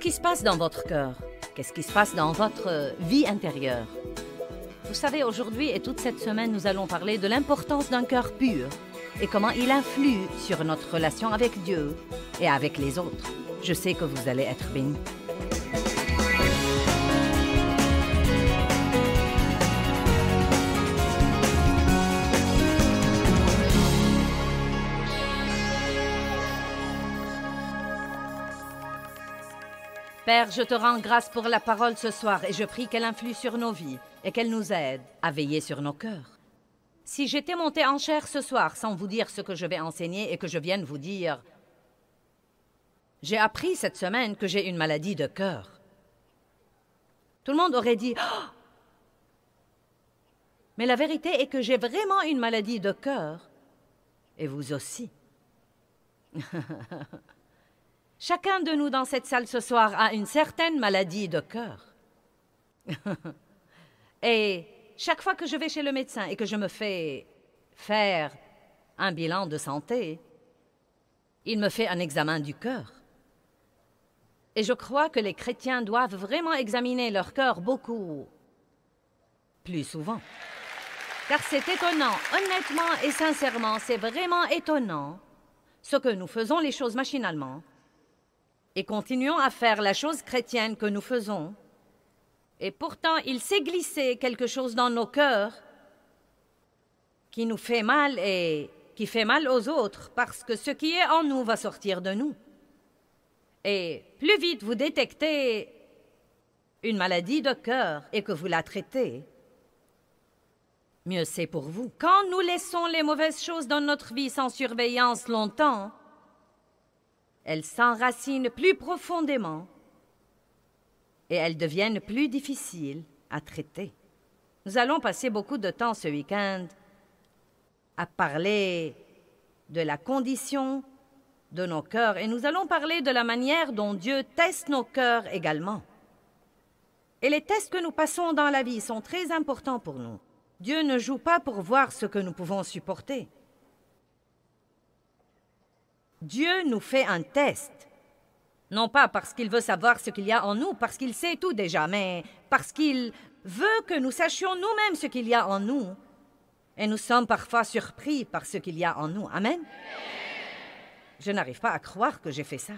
qui se passe dans votre cœur? Qu'est-ce qui se passe dans votre vie intérieure? Vous savez, aujourd'hui et toute cette semaine, nous allons parler de l'importance d'un cœur pur et comment il influe sur notre relation avec Dieu et avec les autres. Je sais que vous allez être bénis. Père, je te rends grâce pour la parole ce soir et je prie qu'elle influe sur nos vies et qu'elle nous aide à veiller sur nos cœurs. Si j'étais montée en chair ce soir sans vous dire ce que je vais enseigner et que je vienne vous dire « J'ai appris cette semaine que j'ai une maladie de cœur », tout le monde aurait dit « Oh !» Mais la vérité est que j'ai vraiment une maladie de cœur et vous aussi. Chacun de nous dans cette salle ce soir a une certaine maladie de cœur. Et chaque fois que je vais chez le médecin et que je me fais faire un bilan de santé, il me fait un examen du cœur. Et je crois que les chrétiens doivent vraiment examiner leur cœur beaucoup plus souvent. Car c'est étonnant, honnêtement et sincèrement, c'est vraiment étonnant ce que nous faisons les choses machinalement et continuons à faire la chose chrétienne que nous faisons. Et pourtant, il s'est glissé quelque chose dans nos cœurs qui nous fait mal et qui fait mal aux autres parce que ce qui est en nous va sortir de nous. Et plus vite vous détectez une maladie de cœur et que vous la traitez, mieux c'est pour vous. Quand nous laissons les mauvaises choses dans notre vie sans surveillance longtemps, elles s'enracinent plus profondément et elles deviennent plus difficiles à traiter. Nous allons passer beaucoup de temps ce week-end à parler de la condition de nos cœurs et nous allons parler de la manière dont Dieu teste nos cœurs également. Et les tests que nous passons dans la vie sont très importants pour nous. Dieu ne joue pas pour voir ce que nous pouvons supporter. Dieu nous fait un test, non pas parce qu'il veut savoir ce qu'il y a en nous, parce qu'il sait tout déjà, mais parce qu'il veut que nous sachions nous-mêmes ce qu'il y a en nous. Et nous sommes parfois surpris par ce qu'il y a en nous. Amen? Je n'arrive pas à croire que j'ai fait ça.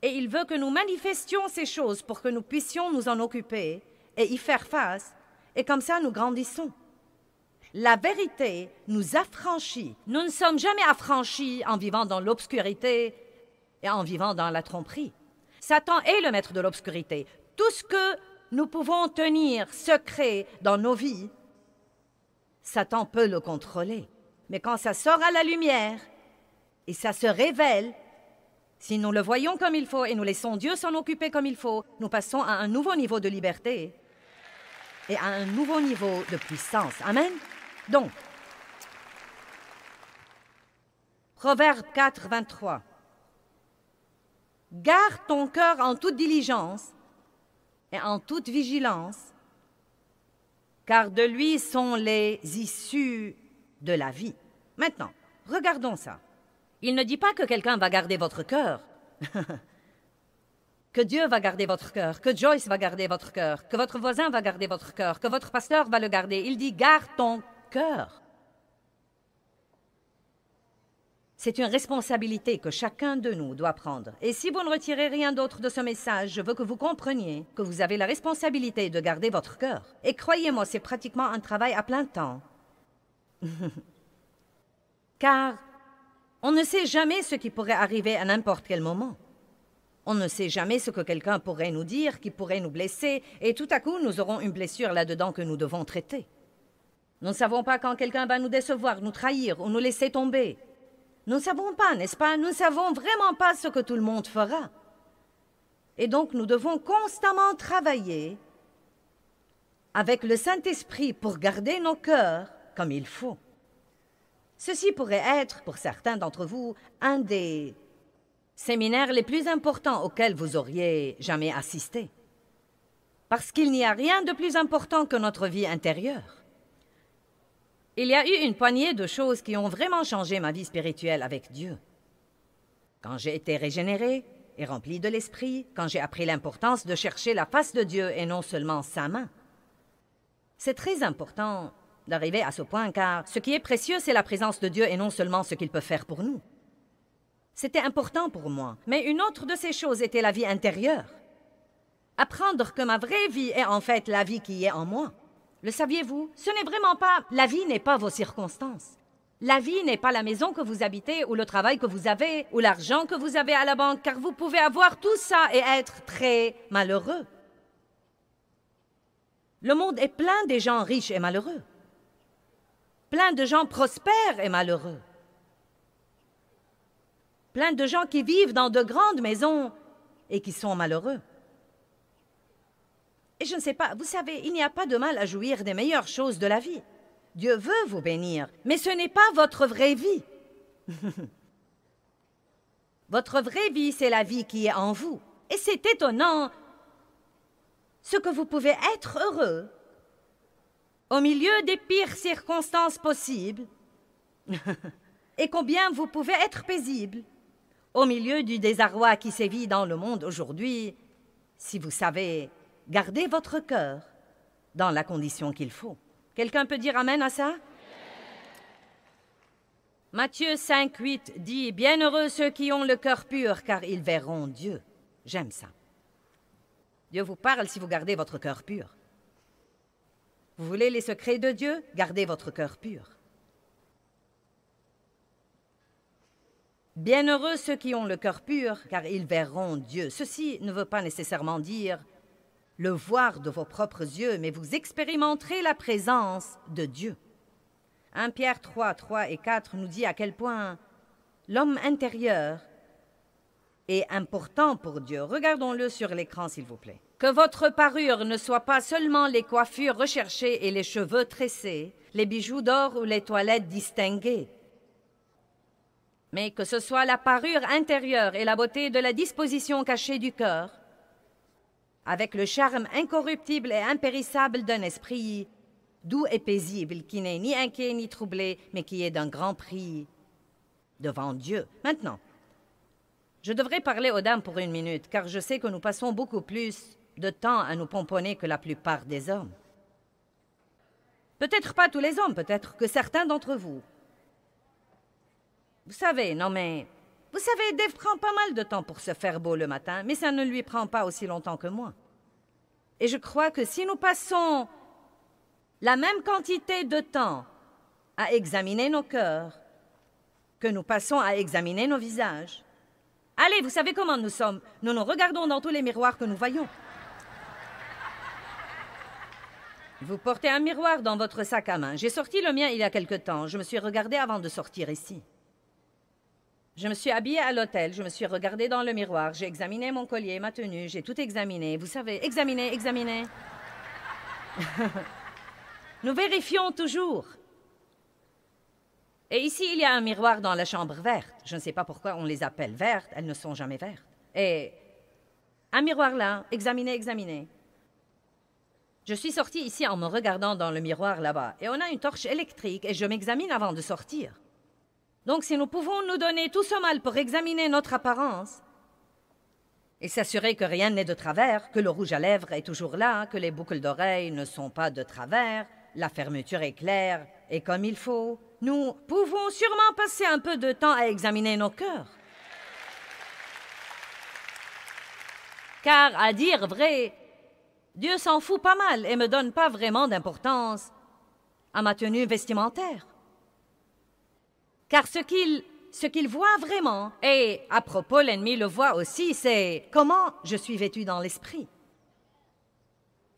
Et il veut que nous manifestions ces choses pour que nous puissions nous en occuper et y faire face, et comme ça nous grandissons. La vérité nous affranchit. Nous ne sommes jamais affranchis en vivant dans l'obscurité et en vivant dans la tromperie. Satan est le maître de l'obscurité. Tout ce que nous pouvons tenir secret dans nos vies, Satan peut le contrôler. Mais quand ça sort à la lumière et ça se révèle, si nous le voyons comme il faut et nous laissons Dieu s'en occuper comme il faut, nous passons à un nouveau niveau de liberté et à un nouveau niveau de puissance. Amen? Donc, Proverbe 4, 23. Garde ton cœur en toute diligence et en toute vigilance, car de lui sont les issues de la vie. Maintenant, regardons ça. Il ne dit pas que quelqu'un va garder votre cœur, que Dieu va garder votre cœur, que Joyce va garder votre cœur, que votre voisin va garder votre cœur, que votre pasteur va le garder. Il dit, garde ton cœur. C'est une responsabilité que chacun de nous doit prendre. Et si vous ne retirez rien d'autre de ce message, je veux que vous compreniez que vous avez la responsabilité de garder votre cœur. Et croyez-moi, c'est pratiquement un travail à plein temps. Car on ne sait jamais ce qui pourrait arriver à n'importe quel moment. On ne sait jamais ce que quelqu'un pourrait nous dire, qui pourrait nous blesser, et tout à coup, nous aurons une blessure là-dedans que nous devons traiter. Nous ne savons pas quand quelqu'un va nous décevoir, nous trahir ou nous laisser tomber. Nous ne savons pas, n'est-ce pas? Nous ne savons vraiment pas ce que tout le monde fera. Et donc, nous devons constamment travailler avec le Saint-Esprit pour garder nos cœurs comme il faut. Ceci pourrait être, pour certains d'entre vous, un des séminaires les plus importants auxquels vous auriez jamais assisté. Parce qu'il n'y a rien de plus important que notre vie intérieure. Il y a eu une poignée de choses qui ont vraiment changé ma vie spirituelle avec Dieu. Quand j'ai été régénérée, et rempli de l'Esprit quand j'ai appris l'importance de chercher la face de Dieu et non seulement sa main. C'est très important d'arriver à ce point car ce qui est précieux, c'est la présence de Dieu et non seulement ce qu'il peut faire pour nous. C'était important pour moi, mais une autre de ces choses était la vie intérieure. Apprendre que ma vraie vie est en fait la vie qui est en moi. Le saviez-vous? Ce n'est vraiment pas... La vie n'est pas vos circonstances. La vie n'est pas la maison que vous habitez, ou le travail que vous avez, ou l'argent que vous avez à la banque, car vous pouvez avoir tout ça et être très malheureux. Le monde est plein de gens riches et malheureux. Plein de gens prospères et malheureux. Plein de gens qui vivent dans de grandes maisons et qui sont malheureux. Et je ne sais pas, vous savez, il n'y a pas de mal à jouir des meilleures choses de la vie. Dieu veut vous bénir, mais ce n'est pas votre vraie vie. Votre vraie vie, c'est la vie qui est en vous. Et c'est étonnant ce que vous pouvez être heureux au milieu des pires circonstances possibles et combien vous pouvez être paisible au milieu du désarroi qui sévit dans le monde aujourd'hui si vous savez garder votre cœur dans la condition qu'il faut. Quelqu'un peut dire amen à ça? Matthieu 5, 8 dit « Bienheureux ceux qui ont le cœur pur, car ils verront Dieu. » J'aime ça. Dieu vous parle si vous gardez votre cœur pur. Vous voulez les secrets de Dieu? Gardez votre cœur pur. Bienheureux ceux qui ont le cœur pur, car ils verront Dieu. Ceci ne veut pas nécessairement dire le voir de vos propres yeux, mais vous expérimenterez la présence de Dieu. 1 Pierre 3, 3 et 4 nous dit à quel point l'homme intérieur est important pour Dieu. Regardons-le sur l'écran, s'il vous plaît. Que votre parure ne soit pas seulement les coiffures recherchées et les cheveux tressés, les bijoux d'or ou les toilettes distinguées, mais que ce soit la parure intérieure et la beauté de la disposition cachée du cœur, avec le charme incorruptible et impérissable d'un esprit doux et paisible, qui n'est ni inquiet ni troublé, mais qui est d'un grand prix devant Dieu. Maintenant, je devrais parler aux dames pour 1 minute, car je sais que nous passons beaucoup plus de temps à nous pomponner que la plupart des hommes. Peut-être pas tous les hommes, peut-être que certains d'entre vous. Vous savez, non mais... Vous savez, Dave prend pas mal de temps pour se faire beau le matin, mais ça ne lui prend pas aussi longtemps que moi. Et je crois que si nous passons la même quantité de temps à examiner nos cœurs que nous passons à examiner nos visages... Allez, vous savez comment nous sommes. Nous nous regardons dans tous les miroirs que nous voyons. Vous portez un miroir dans votre sac à main. J'ai sorti le mien il y a quelque temps. Je me suis regardée avant de sortir ici. Je me suis habillée à l'hôtel, je me suis regardée dans le miroir, j'ai examiné mon collier, ma tenue, j'ai tout examiné. Vous savez, examiner. Nous vérifions toujours. Et ici, il y a un miroir dans la chambre verte. Je ne sais pas pourquoi on les appelle vertes, elles ne sont jamais vertes. Et un miroir là, examiner. Je suis sortie ici en me regardant dans le miroir là-bas. Et on a une torche électrique et je m'examine avant de sortir. Donc, si nous pouvons nous donner tout ce mal pour examiner notre apparence et s'assurer que rien n'est de travers, que le rouge à lèvres est toujours là, que les boucles d'oreilles ne sont pas de travers, la fermeture est claire et comme il faut, nous pouvons sûrement passer un peu de temps à examiner nos cœurs. Car, à dire vrai, Dieu s'en fout pas mal et me donne pas vraiment d'importance à ma tenue vestimentaire. Car ce qu'il voit vraiment, et à propos l'ennemi le voit aussi, c'est comment je suis vêtu dans l'esprit.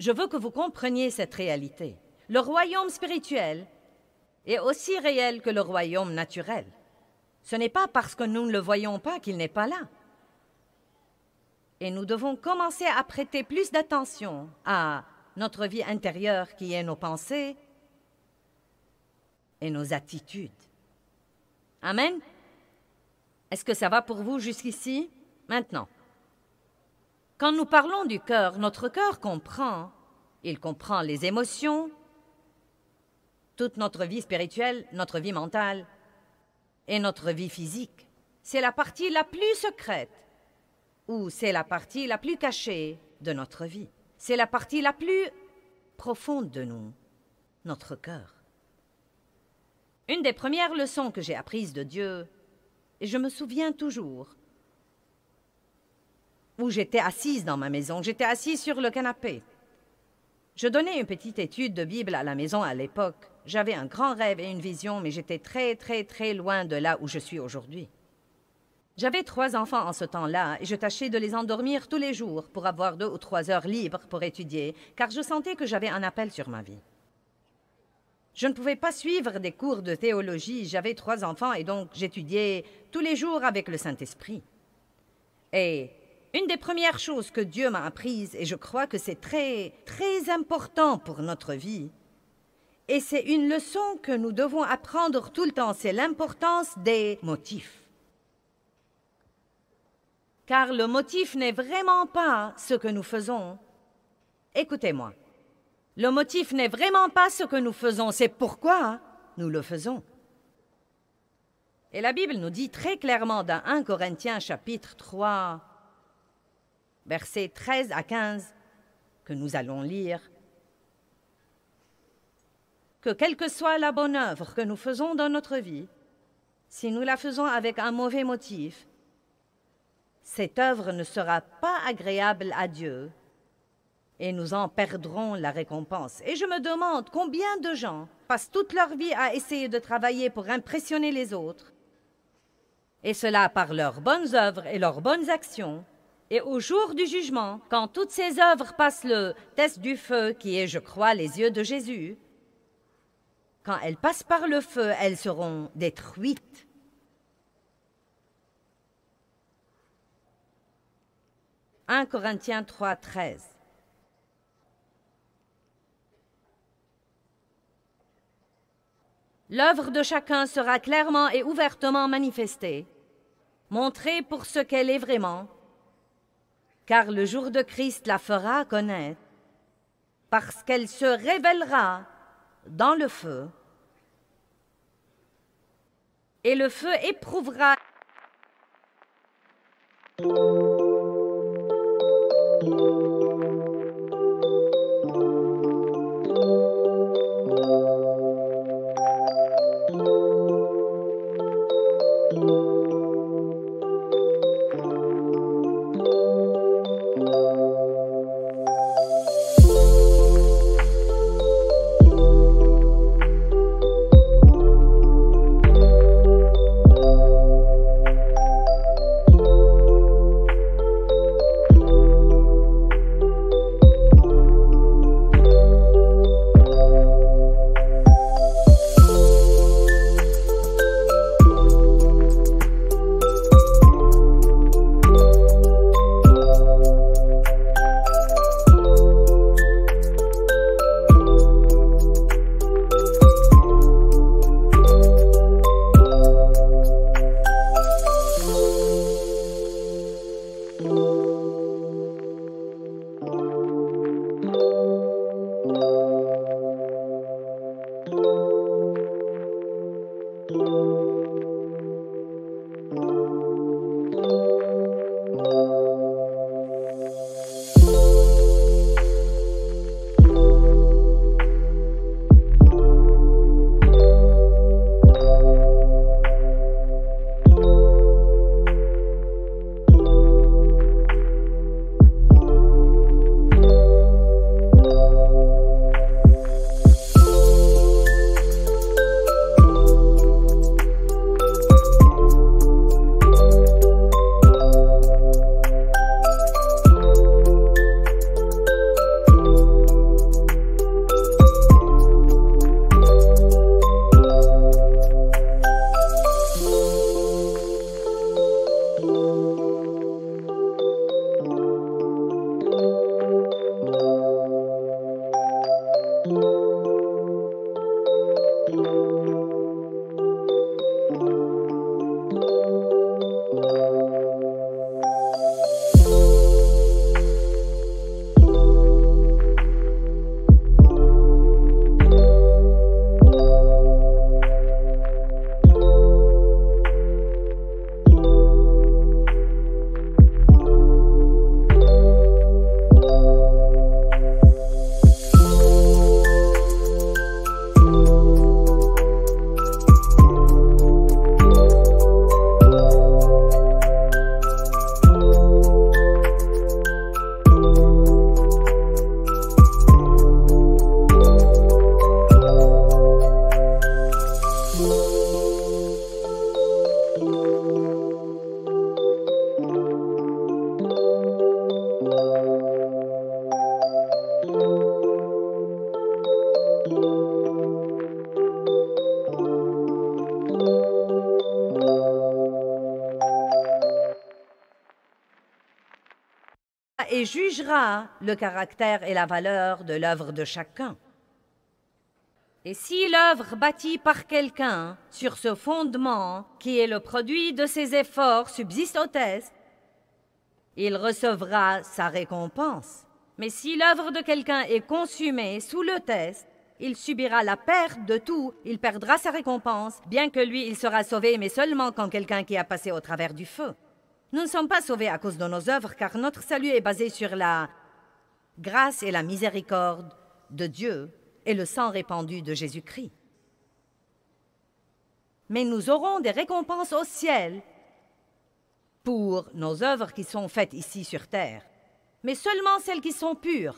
Je veux que vous compreniez cette réalité. Le royaume spirituel est aussi réel que le royaume naturel. Ce n'est pas parce que nous ne le voyons pas qu'il n'est pas là. Et nous devons commencer à prêter plus d'attention à notre vie intérieure qui est nos pensées et nos attitudes. Amen? Est-ce que ça va pour vous jusqu'ici? Maintenant, quand nous parlons du cœur, notre cœur comprend. Il comprend les émotions, toute notre vie spirituelle, notre vie mentale et notre vie physique. C'est la partie la plus secrète où c'est la partie la plus cachée de notre vie. C'est la partie la plus profonde de nous, notre cœur. Une des premières leçons que j'ai apprises de Dieu, et je me souviens toujours, où j'étais assise dans ma maison, j'étais assise sur le canapé. Je donnais une petite étude de Bible à la maison à l'époque. J'avais un grand rêve et une vision, mais j'étais très loin de là où je suis aujourd'hui. J'avais 3 enfants en ce temps-là et je tâchais de les endormir tous les jours pour avoir 2 ou 3 heures libres pour étudier, car je sentais que j'avais un appel sur ma vie. Je ne pouvais pas suivre des cours de théologie, j'avais 3 enfants et donc j'étudiais tous les jours avec le Saint-Esprit. Et une des premières choses que Dieu m'a apprises, et je crois que c'est très important pour notre vie, et c'est une leçon que nous devons apprendre tout le temps, c'est l'importance des motifs. Car le motif n'est vraiment pas ce que nous faisons. Écoutez-moi, le motif n'est vraiment pas ce que nous faisons, c'est pourquoi nous le faisons. Et la Bible nous dit très clairement dans 1 Corinthiens chapitre 3, versets 13 à 15, que nous allons lire, que quelle que soit la bonne œuvre que nous faisons dans notre vie, si nous la faisons avec un mauvais motif, cette œuvre ne sera pas agréable à Dieu et nous en perdrons la récompense. Et je me demande combien de gens passent toute leur vie à essayer de travailler pour impressionner les autres, et cela par leurs bonnes œuvres et leurs bonnes actions. Et au jour du jugement, quand toutes ces œuvres passent le test du feu, qui est, je crois, les yeux de Jésus, quand elles passent par le feu, elles seront détruites. « 1 Corinthiens 3, 13. L'œuvre de chacun sera clairement et ouvertement manifestée, montrée pour ce qu'elle est vraiment, car le jour de Christ la fera connaître, parce qu'elle se révélera dans le feu, et le feu éprouvera et jugera le caractère et la valeur de l'œuvre de chacun. Et si l'œuvre bâtie par quelqu'un sur ce fondement, qui est le produit de ses efforts, subsiste au test, il recevra sa récompense. Mais si l'œuvre de quelqu'un est consumée sous le test, il subira la perte de tout, il perdra sa récompense, bien que lui, il sera sauvé, mais seulement quand quelqu'un qui a passé au travers du feu. Nous ne sommes pas sauvés à cause de nos œuvres, car notre salut est basé sur la grâce et la miséricorde de Dieu et le sang répandu de Jésus-Christ. Mais nous aurons des récompenses au ciel pour nos œuvres qui sont faites ici sur terre, mais seulement celles qui sont pures,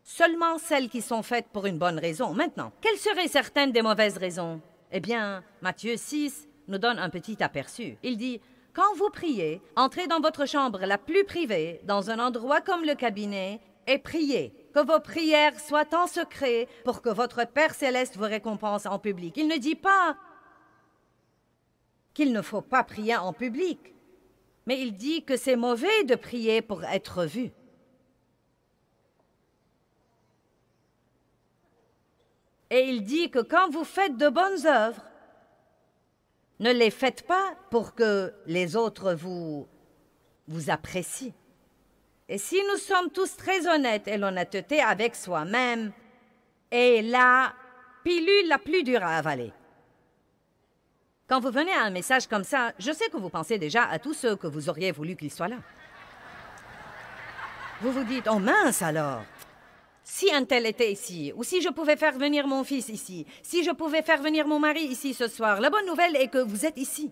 seulement celles qui sont faites pour une bonne raison. Maintenant, quelles seraient certaines des mauvaises raisons? Eh bien, Matthieu 6 nous donne un petit aperçu. Il dit: « Quand vous priez, entrez dans votre chambre la plus privée, dans un endroit comme le cabinet, et priez. Que vos prières soient en secret pour que votre Père céleste vous récompense en public. » Il ne dit pas qu'il ne faut pas prier en public, mais il dit que c'est mauvais de prier pour être vu. Et il dit que quand vous faites de bonnes œuvres, ne les faites pas pour que les autres vous apprécient. Et si nous sommes tous très honnêtes, et l'honnêteté avec soi-même est la pilule la plus dure à avaler. Quand vous venez à un message comme ça, je sais que vous pensez déjà à tous ceux que vous auriez voulu qu'ils soient là. Vous vous dites: « Oh mince alors! Si un tel était ici, ou si je pouvais faire venir mon fils ici, si je pouvais faire venir mon mari ici ce soir. » La bonne nouvelle est que vous êtes ici.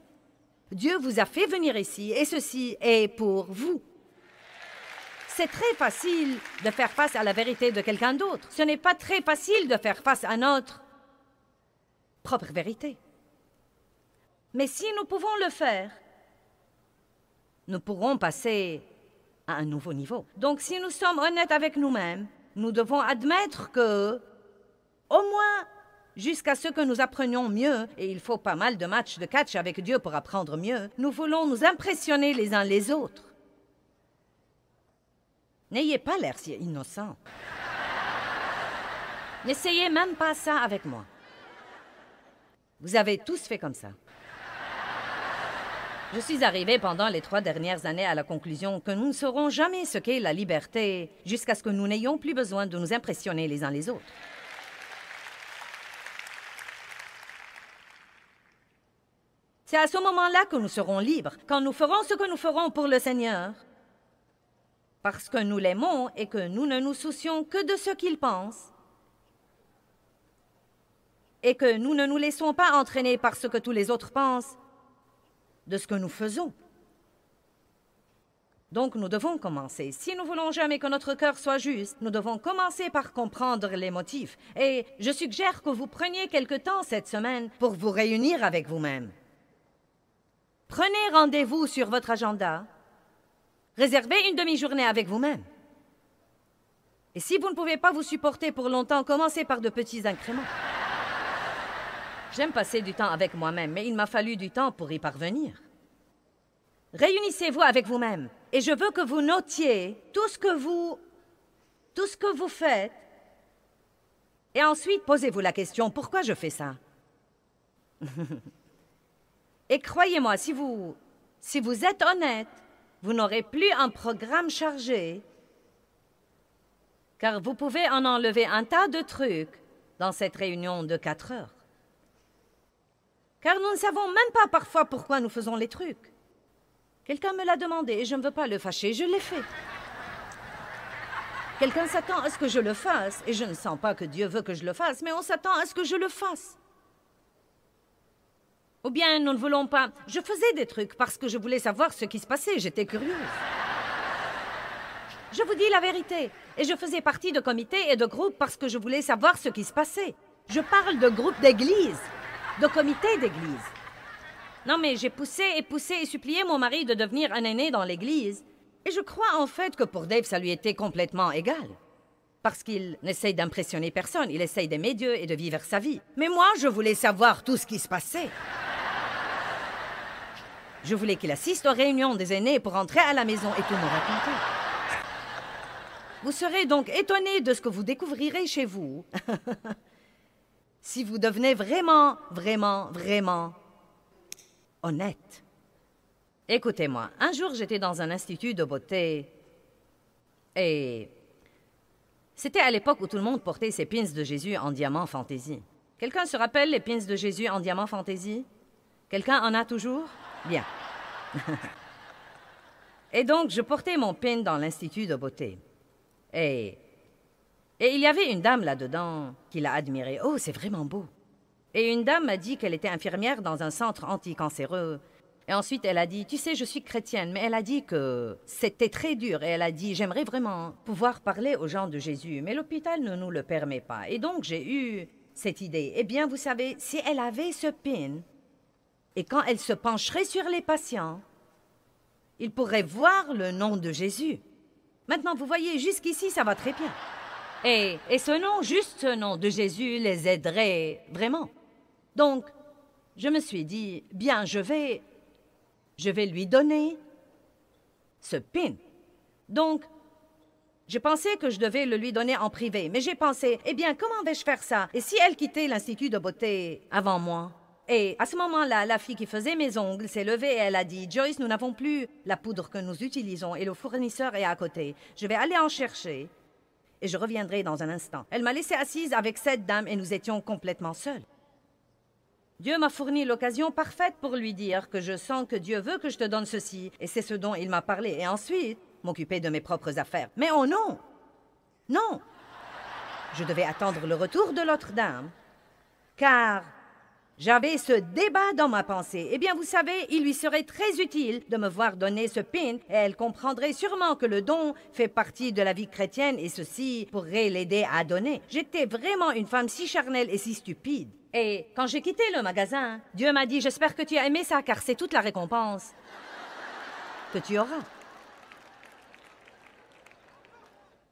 Dieu vous a fait venir ici, et ceci est pour vous. C'est très facile de faire face à la vérité de quelqu'un d'autre. Ce n'est pas très facile de faire face à notre propre vérité. Mais si nous pouvons le faire, nous pourrons passer à un nouveau niveau. Donc, si nous sommes honnêtes avec nous-mêmes, nous devons admettre que, au moins, jusqu'à ce que nous apprenions mieux, et il faut pas mal de matchs de catch avec Dieu pour apprendre mieux, nous voulons nous impressionner les uns les autres. N'ayez pas l'air si innocent. N'essayez même pas ça avec moi. Vous avez tous fait comme ça. Je suis arrivée pendant les 3 dernières années à la conclusion que nous ne saurons jamais ce qu'est la liberté jusqu'à ce que nous n'ayons plus besoin de nous impressionner les uns les autres. C'est à ce moment-là que nous serons libres, quand nous ferons ce que nous ferons pour le Seigneur, parce que nous l'aimons et que nous ne nous soucions que de ce qu'il pense, et que nous ne nous laissons pas entraîner par ce que tous les autres pensent de ce que nous faisons. Donc nous devons commencer. Si nous voulons jamais que notre cœur soit juste, nous devons commencer par comprendre les motifs. Et je suggère que vous preniez quelque temps cette semaine pour vous réunir avec vous-même. Prenez rendez-vous sur votre agenda. Réservez une demi-journée avec vous-même. Et si vous ne pouvez pas vous supporter pour longtemps, commencez par de petits incréments. J'aime passer du temps avec moi-même, mais il m'a fallu du temps pour y parvenir. Réunissez-vous avec vous-même, et je veux que vous notiez tout ce que vous faites, et ensuite posez-vous la question: pourquoi je fais ça? Et croyez-moi, si vous êtes honnête, vous n'aurez plus un programme chargé, car vous pouvez en enlever un tas de trucs dans cette réunion de 4 heures. Car nous ne savons même pas parfois pourquoi nous faisons les trucs. Quelqu'un me l'a demandé et je ne veux pas le fâcher, je l'ai fait. Quelqu'un s'attend à ce que je le fasse, et je ne sens pas que Dieu veut que je le fasse, mais on s'attend à ce que je le fasse. Ou bien nous ne voulons pas... Je faisais des trucs parce que je voulais savoir ce qui se passait, j'étais curieuse. Je vous dis la vérité, et je faisais partie de comités et de groupes parce que je voulais savoir ce qui se passait. Je parle de groupes d'église, de comités d'église. Non, mais j'ai poussé et supplié mon mari de devenir un aîné dans l'église. Et je crois en fait que pour Dave, ça lui était complètement égal. Parce qu'il n'essaye d'impressionner personne, il essaye d'aimer Dieu et de vivre sa vie. Mais moi, je voulais savoir tout ce qui se passait. Je voulais qu'il assiste aux réunions des aînés pour rentrer à la maison et tout me raconter. Vous serez donc étonné de ce que vous découvrirez chez vous si vous devenez vraiment, vraiment, vraiment honnête. Écoutez-moi, un jour j'étais dans un institut de beauté et c'était à l'époque où tout le monde portait ses pins de Jésus en diamant fantaisie. Quelqu'un se rappelle les pins de Jésus en diamant fantaisie? Quelqu'un en a toujours? Bien. Et donc, je portais mon pin dans l'institut de beauté. Et il y avait une dame là-dedans qui l'a admiré. Oh, c'est vraiment beau. Et une dame m'a dit qu'elle était infirmière dans un centre anticancéreux. Et ensuite, elle a dit, tu sais, je suis chrétienne, mais elle a dit que c'était très dur. Et elle a dit, j'aimerais vraiment pouvoir parler aux gens de Jésus, mais l'hôpital ne nous le permet pas. Et donc, j'ai eu cette idée. Eh bien, vous savez, si elle avait ce pin, et quand elle se pencherait sur les patients, il pourrait voir le nom de Jésus. Maintenant, vous voyez, jusqu'ici, ça va très bien. Et ce nom, juste ce nom de Jésus, les aiderait vraiment. Donc, je me suis dit, bien, je vais lui donner ce pin. Donc, je pensais que je devais le lui donner en privé, mais j'ai pensé, eh bien, comment vais-je faire ça? Et si elle quittait l'Institut de beauté avant moi? Et à ce moment-là, la fille qui faisait mes ongles s'est levée et elle a dit, Joyce, nous n'avons plus la poudre que nous utilisons et le fournisseur est à côté. Je vais aller en chercher et je reviendrai dans un instant. Elle m'a laissée assise avec cette dame et nous étions complètement seuls. Dieu m'a fourni l'occasion parfaite pour lui dire que je sens que Dieu veut que je te donne ceci et c'est ce dont il m'a parlé. Et ensuite, m'occuper de mes propres affaires. Mais oh non! Non! Je devais attendre le retour de l'autre dame car j'avais ce débat dans ma pensée. Eh bien, vous savez, il lui serait très utile de me voir donner ce pin et elle comprendrait sûrement que le don fait partie de la vie chrétienne et ceci pourrait l'aider à donner. J'étais vraiment une femme si charnelle et si stupide. Et quand j'ai quitté le magasin, Dieu m'a dit, j'espère que tu as aimé ça car c'est toute la récompense que tu auras.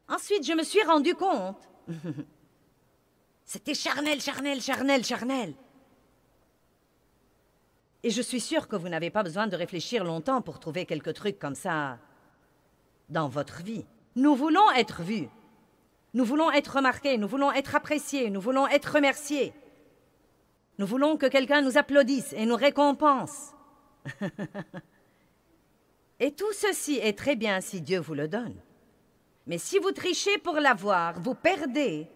Ensuite, je me suis rendu compte. C'était charnel, charnel, charnel, charnel. Et je suis sûre que vous n'avez pas besoin de réfléchir longtemps pour trouver quelques trucs comme ça dans votre vie. Nous voulons être vus. Nous voulons être remarqués. Nous voulons être appréciés. Nous voulons être remerciés. Nous voulons que quelqu'un nous applaudisse et nous récompense. Et tout ceci est très bien si Dieu vous le donne. Mais si vous trichez pour l'avoir, vous perdez.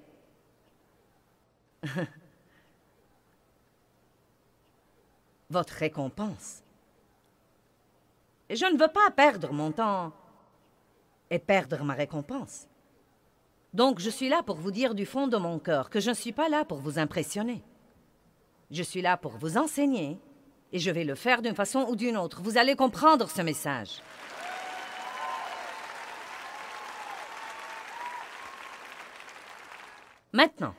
Votre récompense. Et je ne veux pas perdre mon temps et perdre ma récompense. Donc, je suis là pour vous dire du fond de mon cœur que je ne suis pas là pour vous impressionner. Je suis là pour vous enseigner et je vais le faire d'une façon ou d'une autre. Vous allez comprendre ce message. Maintenant,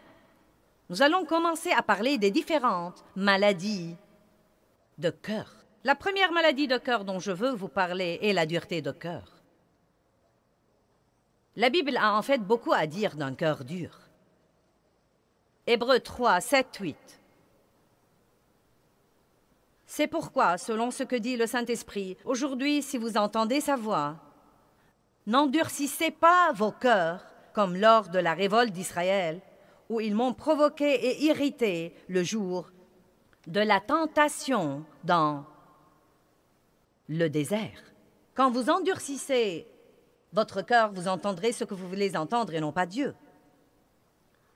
nous allons commencer à parler des différentes maladies de cœur. La première maladie de cœur dont je veux vous parler est la dureté de cœur. La Bible a en fait beaucoup à dire d'un cœur dur. Hébreux 3, 7, 8. C'est pourquoi, selon ce que dit le Saint-Esprit, aujourd'hui, si vous entendez sa voix, n'endurcissez pas vos cœurs comme lors de la révolte d'Israël, où ils m'ont provoqué et irrité le jour de la tentation dans le désert. Quand vous endurcissez votre cœur, vous entendrez ce que vous voulez entendre et non pas Dieu.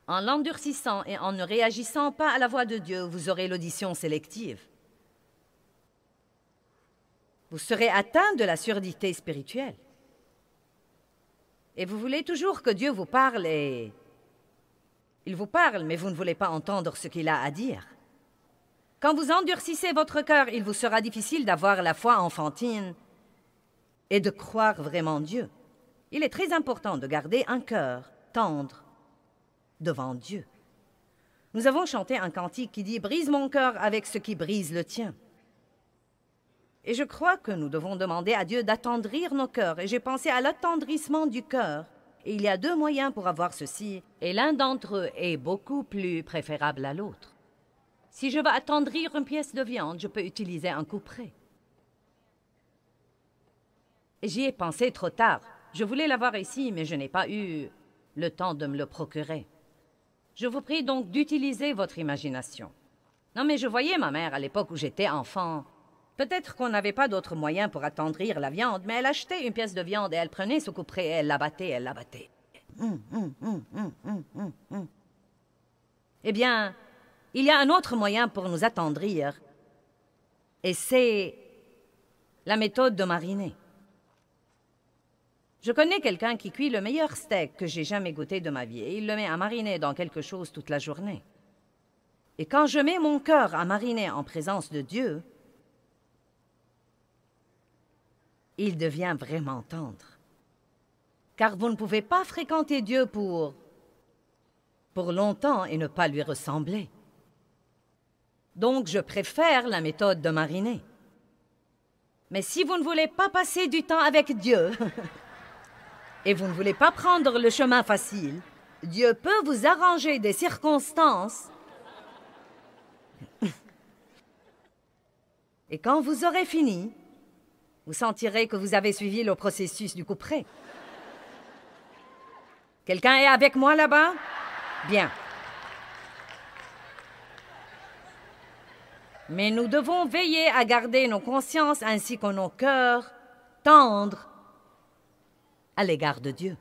En l'endurcissant et en ne réagissant pas à la voix de Dieu, vous aurez l'audition sélective. Vous serez atteint de la surdité spirituelle. Et vous voulez toujours que Dieu vous parle et... Il vous parle, mais vous ne voulez pas entendre ce qu'il a à dire. Quand vous endurcissez votre cœur, il vous sera difficile d'avoir la foi enfantine et de croire vraiment Dieu. Il est très important de garder un cœur tendre devant Dieu. Nous avons chanté un cantique qui dit « Brise mon cœur avec ce qui brise le tien ». Et je crois que nous devons demander à Dieu d'attendrir nos cœurs. Et j'ai pensé à l'attendrissement du cœur. Et il y a deux moyens pour avoir ceci, et l'un d'entre eux est beaucoup plus préférable à l'autre. Si je veux attendrir une pièce de viande, je peux utiliser un couperet. Et j'y ai pensé trop tard. Je voulais l'avoir ici, mais je n'ai pas eu le temps de me le procurer. Je vous prie donc d'utiliser votre imagination. Non, mais je voyais ma mère à l'époque où j'étais enfant. Peut-être qu'on n'avait pas d'autre moyen pour attendrir la viande, mais elle achetait une pièce de viande et elle prenait ce couperet et elle l'abattait, elle l'abattait. Eh bien, il y a un autre moyen pour nous attendrir, et c'est la méthode de mariner. Je connais quelqu'un qui cuit le meilleur steak que j'ai jamais goûté de ma vie, et il le met à mariner dans quelque chose toute la journée. Et quand je mets mon cœur à mariner en présence de Dieu, il devient vraiment tendre. Car vous ne pouvez pas fréquenter Dieu pour longtemps et ne pas lui ressembler. Donc, je préfère la méthode de mariner. Mais si vous ne voulez pas passer du temps avec Dieu et vous ne voulez pas prendre le chemin facile, Dieu peut vous arranger des circonstances. Et quand vous aurez fini, vous sentirez que vous avez suivi le processus du couperet. Quelqu'un est avec moi là-bas? Bien. Mais nous devons veiller à garder nos consciences ainsi que nos cœurs tendres à l'égard de Dieu.